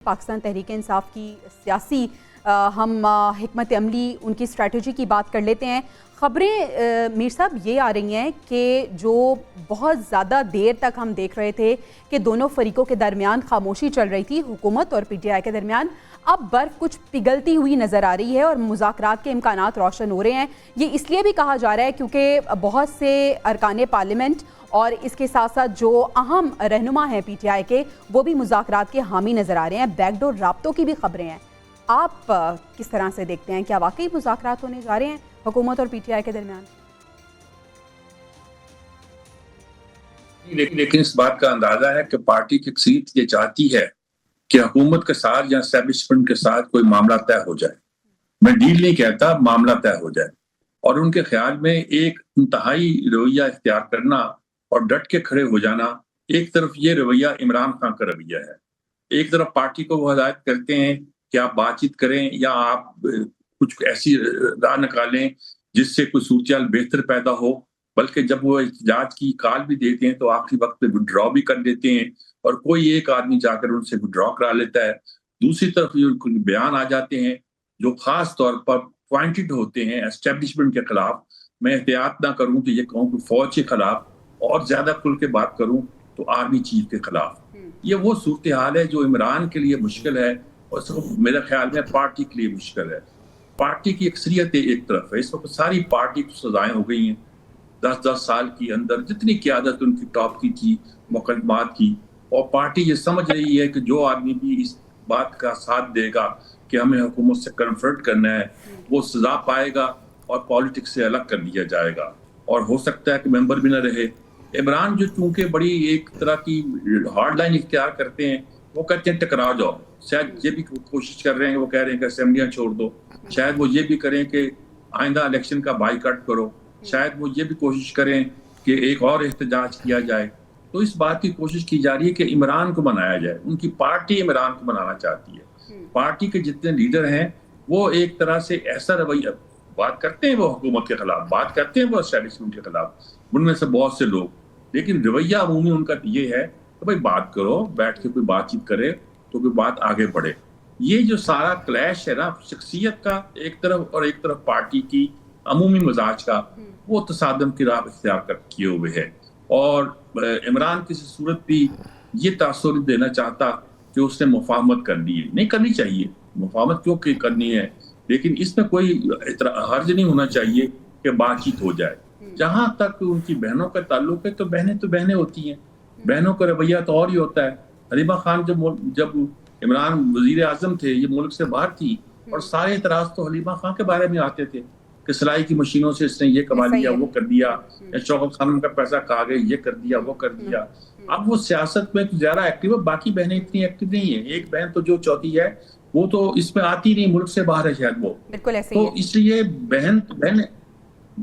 पाकिस्तान तहरीक इंसाफ की सियासी हम हिकमत अमली उनकी स्ट्रैटेजी की बात कर लेते हैं। ख़बरें मीर साहब ये आ रही हैं कि जो बहुत ज़्यादा देर तक हम देख रहे थे कि दोनों फरीकों के दरमियान खामोशी चल रही थी, हुकूमत और PTI के दरमियान, अब बर्फ़ कुछ पिघलती हुई नज़र आ रही है और मुज़ाकरात के इम्कानात रोशन हो रहे हैं। ये इसलिए भी कहा जा रहा है क्योंकि बहुत से अरकान पार्लियामेंट और इसके साथ साथ जो अहम रहनुमा हैं PTI के, वो भी मुज़ाकरात के हामी नज़र आ रहे हैं। बैकडोर राब्तों की भी खबरें हैं। आप किस तरह से देखते हैं, क्या वाकई मुज़ाकरात होने जा रहे हैं हुकूमत और PTI के दरमियान? लेकिन इस बात का अंदाजा है कि पार्टी की अक्सरियत ये चाहती है कि हुकूमत के साथ या एस्टेब्लिशमेंट के साथ कोई मामला तय हो जाए। मैं डील नहीं कहता, मामला तय हो जाए। और उनके ख्याल में एक इंतहाई रवैया इख्तियार करना और डट के खड़े हो जाना, एक तरफ ये रवैया इमरान खान का रवैया है, एक तरफ पार्टी को वो हदायत करते हैं कि आप बातचीत करें या आप कुछ ऐसी राह निकालें जिससे कोई सूरत बेहतर पैदा हो, बल्कि जब वो एहतजाज की कॉल भी देते हैं तो आखिरी वक्त पे विड्रॉ भी कर देते हैं और कोई एक आदमी जाकर उनसे विड्रॉ करा लेता है। दूसरी तरफ ये बयान आ जाते हैं जो खास तौर पर पॉइंटेड होते हैं एस्टेब्लिशमेंट के खिलाफ। मैं एहतियात ना करूं तो ये कहूं कि फौज के खिलाफ, और ज्यादा खुल के बात करूं तो आर्मी चीफ के खिलाफ। ये वो सूरत हाल है जो इमरान के लिए मुश्किल है और मेरे ख्याल में पार्टी के लिए मुश्किल है। पार्टी की अक्सरियत एक तरफ है, इस वक्त सारी पार्टी को सजाएं हो गई हैं। 10-10 साल के अंदर जितनी क़यादत उनकी टॉप की थी, मुकदमात की, और पार्टी ये समझ रही है कि जो आदमी भी इस बात का साथ देगा कि हमें हुकूमत से कन्फ्रंट करना है, वो सजा पाएगा और पॉलिटिक्स से अलग कर दिया जाएगा और हो सकता है कि मेंबर भी ना रहे। इमरान जो चूंकि बड़ी एक तरह की हार्ड लाइन इख्तियार करते हैं, वो कहते हैं टकरा जाओ। शायद ये भी कोशिश कर रहे हैं, वो कह रहे हैं कि असेंबलियां छोड़ दो। शायद वो ये भी करें कि आइंदा इलेक्शन का बाइकआउट करो। शायद वो ये भी कोशिश करें कि एक और एहतजाज किया जाए। तो इस बात की कोशिश की जा रही है कि इमरान को बनाया जाए। उनकी पार्टी इमरान को बनाना चाहती है। पार्टी के जितने लीडर हैं वो एक तरह से ऐसा रवैया बात करते हैं, वो हुकूमत के खिलाफ बात करते हैं, वो एस्टेब्लिशमेंट के खिलाफ, उनमें से बहुत से लोग, लेकिन रवैया अमूमी उनका ये है कि भाई बात करो, बैठ के कोई बातचीत करे तो कोई बात आगे बढ़े। ये जो सारा क्लैश है ना शख्सियत का एक तरफ और एक तरफ पार्टी की अमूमी मिजाज का, वो तसादम की राह इख्तियार किए हुए है। और इमरान किसी सूरत भी ये तासुर देना चाहता कि उसने मुफाहमत करनी है, नहीं करनी चाहिए। मुफाहमत क्यों करनी है, लेकिन इसमें कोई हर्ज नहीं होना चाहिए कि बातचीत हो जाए। जहां तक उनकी बहनों का ताल्लुक है तो बहनें होती हैं, बहनों का रवैया तो और ही होता है। हलीमा खान जब इमरान वजीर आजम थे, ये मुल्क से बाहर थी और सारे इतराज तो हलीमा खान के बारे में आते थे कि सिलाई की मशीनों से इसने ये कमा लिया, वो कर दिया, या शौकत खानम का पैसा खा गए, ये कर दिया, वो कर दिया। अब वो सियासत में ज्यादा एक्टिव है, बाकी बहनें इतनी एक्टिव नहीं है। एक बहन तो जो चौथी है वो तो इसमें आती नहीं, मुल्क से बाहर है शायद वो। बिल्कुल ऐसे तो इसलिए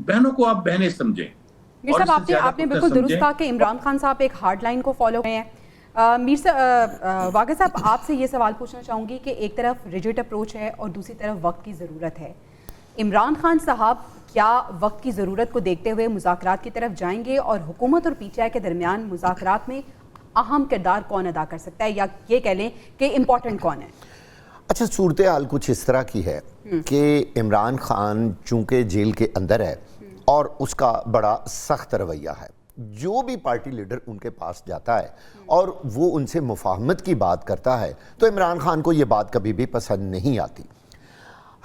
बहनों को आप बहनें समझें। मीर साहब, आपने बिल्कुल दुरुस्त कहा कि इमरान खान साहब एक हार्ड लाइन को फॉलो कर रहे हैं। मीर साहब, वाक़िअ साहब, आपसे ये सवाल पूछना चाहूँगी कि एक तरफ रिजिड अप्रोच है और दूसरी तरफ वक्त की ज़रूरत है। इमरान खान साहब क्या वक्त की ज़रूरत को देखते हुए मुज़ाकरात की तरफ जाएंगे, और हुकूमत और PTI के दरमियान मुज़ाकरात में अहम किरदार कौन अदा कर सकता है, या ये कह लें कि इम्पोर्टेंट कौन है? अच्छा, सूरत हाल कुछ इस तरह की है कि इमरान खान चूँकि जेल के अंदर है और उसका बड़ा सख्त रवैया है। जो भी पार्टी लीडर उनके पास जाता है और वो उनसे मुफाहमत की बात करता है तो इमरान खान को ये बात कभी भी पसंद नहीं आती।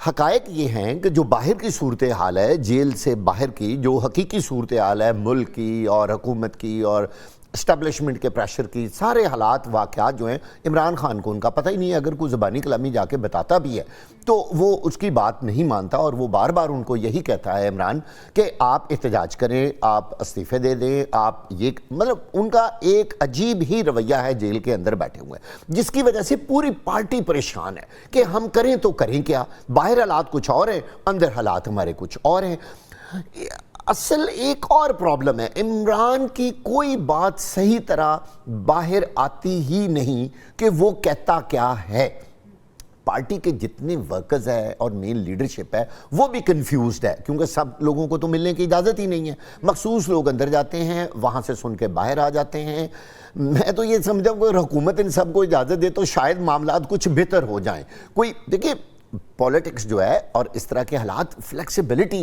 हकायक ये हैं कि जो बाहर की सूरत हाल है, जेल से बाहर की जो हकीकी सूरत हाल है मुल्क की और हुकूमत की और इस्टेब्लिशमेंट के प्रेशर की, सारे हालात वाक़यात जो हैं इमरान खान को उनका पता ही नहीं है। अगर कोई ज़बानी कलामी जाके बताता भी है तो वो उसकी बात नहीं मानता और वो बार बार उनको यही कहता है इमरान कि आप एहतजाज करें, आप इस्तीफ़े दे दें, आप ये, मतलब उनका एक अजीब ही रवैया है जेल के अंदर बैठे हुए, जिसकी वजह से पूरी पार्टी परेशान है कि हम करें तो करें क्या। बाहर हालात कुछ और हैं, अंदर हालात हमारे कुछ और हैं। असल एक और प्रॉब्लम है, इमरान की कोई बात सही तरह बाहर आती ही नहीं कि वो कहता क्या है। पार्टी के जितने वर्कर्स है और मेन लीडरशिप है वो भी कंफ्यूज्ड है, क्योंकि सब लोगों को तो मिलने की इजाज़त ही नहीं है। मखसूस लोग अंदर जाते हैं, वहाँ से सुन के बाहर आ जाते हैं। मैं तो ये समझा अगर हुकूमत इन सबको इजाज़त दे तो शायद मामला कुछ बेहतर हो जाएं। कोई देखिए पॉलिटिक्स जो है और इस तरह के हालात, फ्लेक्सिबिलिटी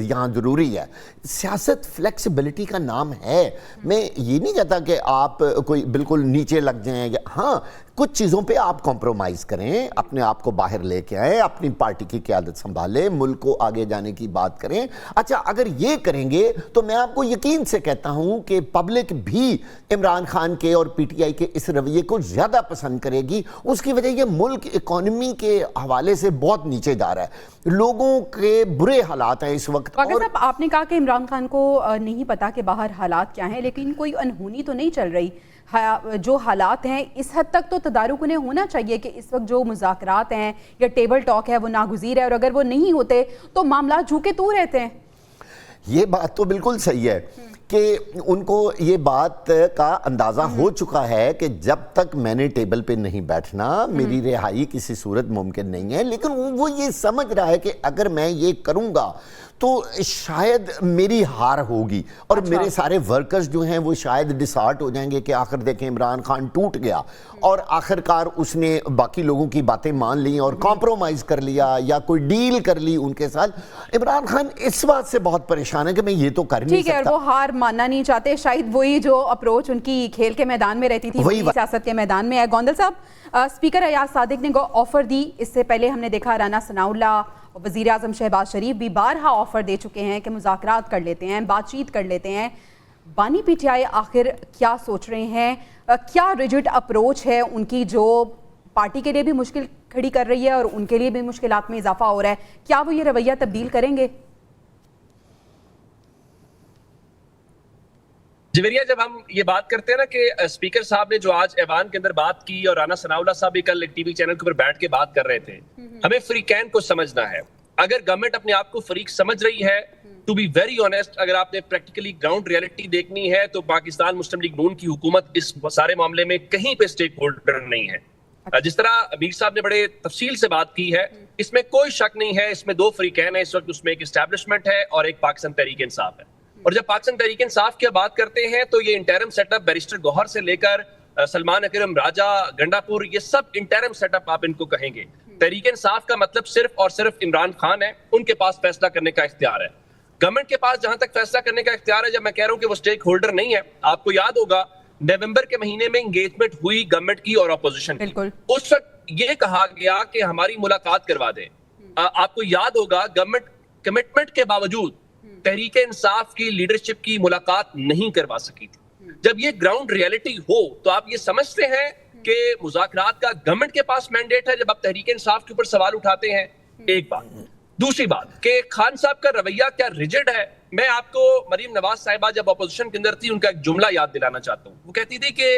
यहाँ ज़रूरी है। सियासत फ्लेक्सिबिलिटी का नाम है। मैं ये नहीं कहता कि आप कोई बिल्कुल नीचे लग जाएं, हाँ कुछ चीज़ों पे आप कॉम्प्रोमाइज़ करें, अपने आप को बाहर लेके आएँ, अपनी पार्टी की क़यादत संभालें, मुल्क को आगे जाने की बात करें। अच्छा, अगर ये करेंगे तो मैं आपको यकीन से कहता हूँ कि पब्लिक भी इमरान खान के और PTI के इस रवैये को ज़्यादा पसंद करेगी। उसकी वजह ये मुल्क इकॉनमी के हवाले से बहुत नीचे जा रहा है, लोगों के बुरे हालात हैं इस वक्त। और साहब आपने कहा कि इमरान खान को नहीं पता कि बाहर हालात क्या हैं, लेकिन कोई अनहोनी तो नहीं चल रही। जो हालात हैं इस हद तक तो तदारुक उन्हें होना चाहिए कि इस वक्त जो मुज़ाकरात हैं या टेबल टॉक है वो नागुज़ीर है, और अगर वो नहीं होते तो मामला झुके तू रहते हैं। ये बात तो बिल्कुल सही है कि उनको ये बात का अंदाज़ा हो चुका है कि जब तक मैंने टेबल पे नहीं बैठना मेरी रिहाई किसी सूरत मुमकिन नहीं है। लेकिन वो ये समझ रहा है कि अगर मैं ये करूँगा तो शायद मेरी हार होगी और मेरे सारे वर्कर्स जो हैं वो शायद डिसहार्ट हो जाएंगे कि आखिर देखें इमरान खान टूट गया और आखिरकार उसने बाकी लोगों की बातें मान ली और कॉम्प्रोमाइज़ कर लिया या कोई डील कर ली उनके साथ। इमरान खान इस बात से बहुत परेशान है कि मैं ये तो कर नहीं सकता। ठीक है, वो हार मानना नहीं चाहते। शायद वही जो अप्रोच उनकी खेल के मैदान में रहती थी वही सियासत के मैदान में है। गोंदल साहब, स्पीकर अयाज सादिक ने ऑफर दी। इससे पहले हमने देखा राना सनाउल्लाह, वज़ीर आज़म शहबाज शरीफ भी बारहा ऑफर दे चुके हैं कि मुज़ाकरात कर लेते हैं, बातचीत कर लेते हैं। बानी PTI आखिर क्या सोच रहे हैं? क्या रिजिड अप्रोच है उनकी जो पार्टी के लिए भी मुश्किल खड़ी कर रही है और उनके लिए भी मुश्किलात में इजाफा हो रहा है? क्या वो ये रवैया तब्दील करेंगे? जवेरिया, जब हम ये बात करते हैं ना कि स्पीकर साहब ने जो आज ऐवान के अंदर बात की और राना सनाउल्लाह साहब भी कल एक टीवी चैनल के ऊपर बैठ के बात कर रहे थे, हमें फ्रीकैन को समझना है। अगर गवर्नमेंट अपने आप को फ्रीक समझ रही है, टू बी वेरी ऑनेस्ट, अगर आपने प्रैक्टिकली ग्राउंड रियलिटी देखनी है तो पाकिस्तान मुस्लिम लीग नून की हुकूमत इस सारे मामले में कहीं पे स्टेक होल्डर नहीं है। जिस तरह मीर साहब ने बड़े तफसील से बात की है, इसमें कोई शक नहीं है, इसमें दो फ्रीकैन है इस वक्त। उसमें एक एस्टैब्लिशमेंट है और एक पाकिस्तान तहरीक इंसाफ है। और जब पाकिस्तान तहरीक इंसाफ की बात करते हैं तो ये इंटरम सेटअप बैरिस्टर गौहर से लेकर सलमान अकरम, राजा, गंडापुर, ये सब इंटरम सेटअप आप इनको कहेंगे। तहरीक इंसाफ का मतलब सिर्फ और सिर्फ इमरान खान है, उनके पास फैसला करने का इख्तियार है। गवर्नमेंट के पास जहां तक फैसला करने का इख्तियार है, जब मैं कह रहा हूं कि वो स्टेक होल्डर नहीं है, आपको याद होगा नवंबर के महीने में एंगेजमेंट हुई गवर्नमेंट की और अपोजिशन की। उस वक्त ये कहा गया कि हमारी मुलाकात करवा दें। आपको याद होगा गवर्नमेंट कमिटमेंट के बावजूद तहरीक इंसाफ की लीडरशिप की मुलाकात नहीं करवा सकी थी। जब ये ग्राउंड रियलिटी हो तो आप ये समझते हैं कि मुज़ाकरात का गवर्नमेंट के पास मैंडेट है जब आप तहरीक इंसाफ के ऊपर सवाल उठाते हैं। एक बात। दूसरी बात कि खान साहब का रवैया क्या रिजिड है। मैं आपको मरीम नवाज साहिबा जब अपोजिशन के अंदर थी उनका एक जुमला याद दिलाना चाहता हूँ। वो कहती थी कि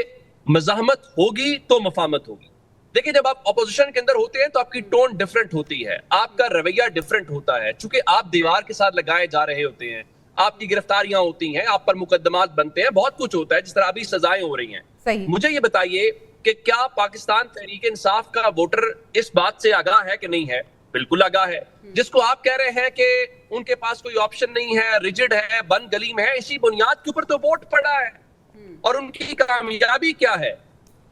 मज़ाहमत होगी तो मफामत होगी। देखिए, जब आप अपोजिशन के अंदर होते हैं तो आपकी टोन डिफरेंट होती है, आपका रवैया डिफरेंट होता है, चूंकि आप दीवार के साथ लगाए जा रहे होते हैं, आपकी गिरफ्तारियां होती हैं, आप पर मुकदमात बनते हैं, बहुत कुछ होता है, जिस तरह अभी सजाएं हो रही हैं। सही। मुझे ये बताइए कि क्या पाकिस्तान तहरीक इंसाफ का वोटर इस बात से आगाह है कि नहीं है? बिल्कुल आगाह है। जिसको आप कह रहे हैं कि उनके पास कोई ऑप्शन नहीं है, रिजिड है, बंद गली में है, इसी बुनियाद के ऊपर तो वोट पड़ा है। और उनकी कामयाबी क्या है?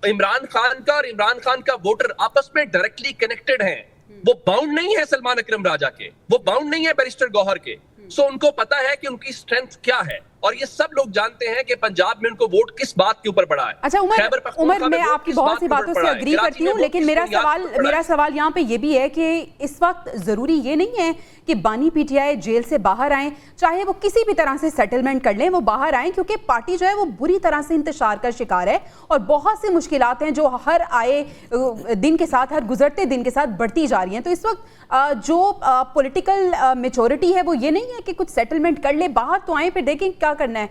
इमरान खान का और इमरान खान का वोटर आपस में डायरेक्टली कनेक्टेड हैं। वो बाउंड नहीं है सलमान अकरम राजा के, वो बाउंड नहीं है बैरिस्टर गौहर के। सो उनको पता है कि उनकी स्ट्रेंथ क्या है और ये सब लोग जानते हैं कि पंजाब में उनको वोट किस बात के ऊपर पड़ा है। अच्छा उमर, मैं आपकी बहुत सी बातों से अग्री करती हूँ, लेकिन मेरा सवाल यहाँ पे ये भी है कि इस वक्त जरूरी ये नहीं है कि बानी PTI जेल से बाहर आए, चाहे वो किसी भी तरह से सेटलमेंट कर लें, वो बाहर आए, क्योंकि पार्टी जो है वो बुरी तरह से इंतशार का शिकार है और बहुत सी मुश्किलात हैं जो हर आए दिन के साथ, हर गुजरते दिन के साथ बढ़ती जा रही हैं। तो इस वक्त जो पॉलिटिकल मेच्योरिटी है वो ये नहीं है कि कुछ सेटलमेंट कर ले, बाहर तो आए, फिर देखें क्या करना है।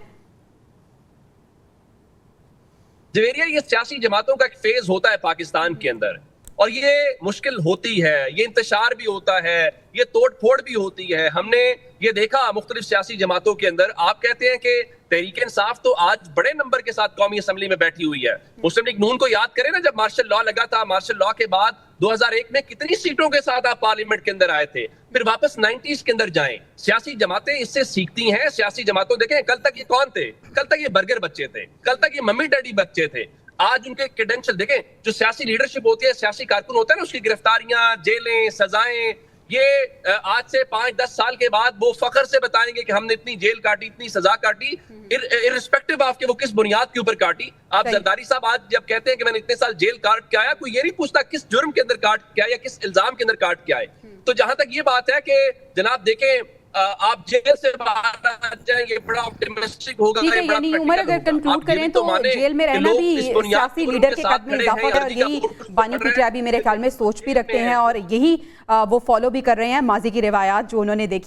जवेरिया, ये सियासी जमातों का एक फेज होता है पाकिस्तान के अंदर। और ये मुश्किल होती है, ये इंतशार भी होता है, ये तोड़ फोड़ भी होती है। हमने ये देखा मुख्तलिफ सियासी जमातों के अंदर। आप कहते हैं कि तहरीक इंसाफ तो आज बड़े नंबर के साथ कौमी असम्बली में बैठी हुई है। मुस्लिम लीग नून को याद करें ना, जब मार्शल लॉ लगा था, मार्शल लॉ के बाद 2001 में कितनी सीटों के साथ आप पार्लियामेंट के अंदर आए थे। फिर वापस 90s के अंदर जाएं। सियासी जमातें इससे सीखती हैं। सियासी जमातों देखें, कल तक ये कौन थे? कल तक ये बर्गर बच्चे थे, कल तक ये मम्मी डैडी बच्चे थे। आज उनके क्रेडेंशियल देखें, जो सियासी लीडरशिप होती है, सियासी कारकुन होता है ना, उसकी गिरफ्तारियां, जेलें, सजाएं, ये आज से 5-10 साल के बाद वो फख्र से बताएंगे कि हमने इतनी जेल काटी, इतनी सजा काटी, इर्रिस्पेक्टिव ऑफ के वो किस बुनियाद के ऊपर काटी। आप जरदारी साहब आज जब कहते हैं कि मैंने इतने साल जेल काट के आया, कोई ये नहीं पूछता किस जुर्म के अंदर काट के आया या किस इल्जाम के अंदर काट के आए। तो जहां तक ये बात है कि जनाब देखें, आप जेल से बाहर आ जाएंगे, बड़ा ऑप्टिमिस्टिक होगा। ठीक है, यानी उमर अगर कंक्लूड करें तो जेल में रहना भी सियासी लीडर के कद में इजाफा है, और यही बानी पीटीआई मेरे ख्याल में सोच भी रखते हैं और यही वो फॉलो भी कर रहे हैं माजी की रिवायात जो उन्होंने देखी है।